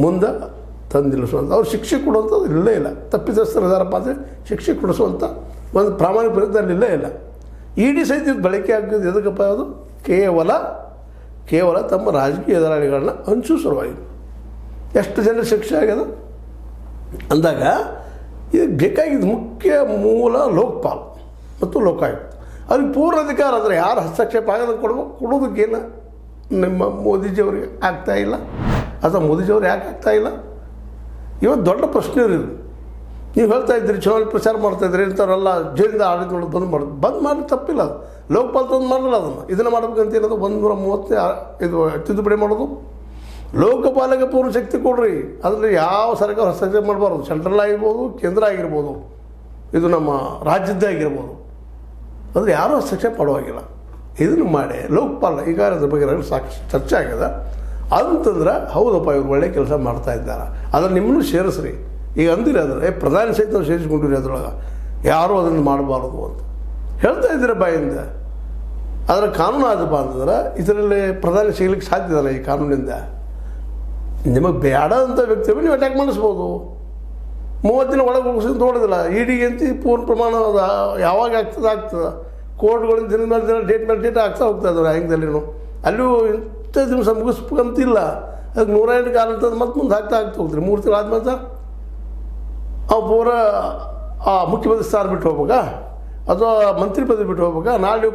ಮುಂದೆ ತಂದು ನಿಲ್ಲಿಸುವಂಥ ಅವ್ರು ಶಿಕ್ಷೆ ಕೊಡುವಂಥದ್ದು ಇಲ್ಲೇ ಇಲ್ಲ. ತಪ್ಪಿತಸ್ಥರು ಇದಾರಪ್ಪ ಅಂದರೆ ಶಿಕ್ಷೆ ಕೊಡಿಸುವಂಥ ಒಂದು ಪ್ರಾಮಾಣಿಕ ಪ್ರಯತ್ನ ಇಲ್ಲೇ ಇಲ್ಲ. ಇಡಿ ಸಹಿತ ಇದು ಬಳಕೆ ಆಗ್ತಿದ್ದು ಎದಕ್ಕಪ್ಪ? ಅದು ಕೇವಲ ತಮ್ಮ ರಾಜಕೀಯ ಎದುರಾಳಿಗಳನ್ನ ಹಂಚು ಸಲುವಾಗಿ. ಎಷ್ಟು ಜನರ ಶಿಕ್ಷೆ ಆಗ್ಯದ ಅಂದಾಗ ಇದು ಬೇಕಾಗಿದ್ದು ಮುಖ್ಯ ಮೂಲ ಲೋಕಪಾಲ್ ಮತ್ತು ಲೋಕಾಯುಕ್ತ. ಅವ್ರಿಗೆ ಪೂರ್ಣ ಅಧಿಕಾರ ಅಂದರೆ ಯಾರು ಹಸ್ತಕ್ಷೇಪ ಆಗೋದಕ್ಕೆ ಕೊಡೋದಕ್ಕೇನು ನಿಮ್ಮ ಮೋದಿಜಿಯವ್ರಿಗೆ ಆಗ್ತಾಯಿಲ್ಲ ಅಥವಾ ಮೋದಿಜಿಯವ್ರು ಯಾಕೆ ಆಗ್ತಾಯಿಲ್ಲ? ಇವತ್ತು ದೊಡ್ಡ ಪ್ರಶ್ನೆ ಇರೋದು. ನೀವು ಹೇಳ್ತಾ ಇದ್ದೀರಿ ಚುನಾವಣೆ ಪ್ರಚಾರ ಮಾಡ್ತಾಯಿದ್ರಿ, ಇಂಥವ್ರೆಲ್ಲ ಜೈಲಿಂದ ಆಡಳಿತ ಮಾಡೋದು ಬಂದ್ ಮಾಡಿ ತಪ್ಪಿಲ್ಲ. ಅದು ಲೋಕಪಾಲ್ ತಂದು ಮಾಡಲ್ಲ. ಇದನ್ನು ಮಾಡ್ಬೇಕಂತ ಏನದು 130 ಇದು ತಿದ್ದುಪಡಿ ಮಾಡೋದು. ಲೋಕಪಾಲಕ್ಕೆ ಪೂರ್ಣ ಶಕ್ತಿ ಕೊಡ್ರಿ. ಅದರಲ್ಲಿ ಯಾವ ಸರ್ಕಾರ ಹಸ್ತಕ್ಷೇಪ ಮಾಡಬಾರ್ದು. ಸೆಂಟ್ರಲ್ ಆಗಿರ್ಬೋದು, ಕೇಂದ್ರ ಆಗಿರ್ಬೋದು, ಇದು ನಮ್ಮ ರಾಜ್ಯದ್ದೇ ಆಗಿರ್ಬೋದು. ಅಂದರೆ ಯಾರೂ ಹಸ್ತಕ್ಷೇಪ ಮಾಡುವಾಗಿಲ್ಲ. ಇದನ್ನು ಮಾಡಿ ಲೋಕಪಾಲ ಈಗ ಅದ್ರ ಬಗ್ಗೆ ಸಾಕಷ್ಟು ಚರ್ಚೆ ಆಗ್ಯದ. ಅಂತಂದ್ರೆ ಹೌದಪ್ಪ ಇವ್ರು ಒಳ್ಳೆ ಕೆಲಸ ಮಾಡ್ತಾ ಇದ್ದಾರೆ, ಆದರೆ ನಿಮ್ಮನ್ನು ಸೇರಿಸ್ರಿ. ಈಗ ಅಂದಿರಿ ಅದರ ಪ್ರಧಾನಿ ಸಹಿತ ನಾವು ಸೇರಿಸ್ಕೊಂಡಿರಿ ಅದರೊಳಗೆ, ಯಾರೂ ಅದನ್ನು ಮಾಡಬಾರ್ದು ಅಂತ ಹೇಳ್ತಾ ಇದ್ದೀರ ಬಾಯಿಂದ. ಅದರ ಕಾನೂನು ಆದಪ್ಪ ಅಂತಂದ್ರೆ ಇದರಲ್ಲಿ ಪ್ರಧಾನಿ ಸಿಗಲಿಕ್ಕೆ ಸಾಧ್ಯ ಇದಲ್ಲ. ಈ ಕಾನೂನಿಂದ ನಿಮಗೆ ಬೇಡ ಅಂತ ವ್ಯಕ್ತಿ ನೀವು ಅಟ್ಯಾಕ್ ಮಾಡಿಸ್ಬೋದು. 30 ದಿನ ಒಳಗೆ ಹೋಗಿಸಿದ್ದು ನೋಡೋದಿಲ್ಲ. ಇಡಿಗೆ ಅಂತ ಪೂರ್ಣ ಪ್ರಮಾಣ ಯಾವಾಗ ಆಗ್ತದೆ. ಕೋರ್ಟ್ಗಳಿಂದ ದಿನ ಮೇಲೆ ದಿನ ಡೇಟ್ ಮೇಲೆ ಡೇಟ್ ಆಗ್ತಾ ಹೋಗ್ತಾ ಇದ್ದಾರೆ. ಹೆಂಗದಲ್ಲಿನೂ ಅಲ್ಲೂ ಇಂಥ ದಿವಸ ಮುಗಿಸ್ಬೇಕಂತಿಲ್ಲ. ಅದಕ್ಕೆ 108 ಕಾಲ ಅಂತಂದು ಮತ್ತೆ ಮುಂದೆ ಆಗ್ತಾ ಹೋಗ್ತೀರಿ. 3 ತಿಂಗಳು ಆದ್ಮೇಲೆ ಅವು ಪೂರ ಮುಖ್ಯಮಂತ್ರಿ ಸ್ಥಾನ ಬಿಟ್ಟು ಹೋಗ್ಬೇಕಾ ಅಥವಾ ಮಂತ್ರಿ ಪದವಿ ಬಿಟ್ಟು ಹೋಗ್ಬೇಕಾ? ನಾಳೆ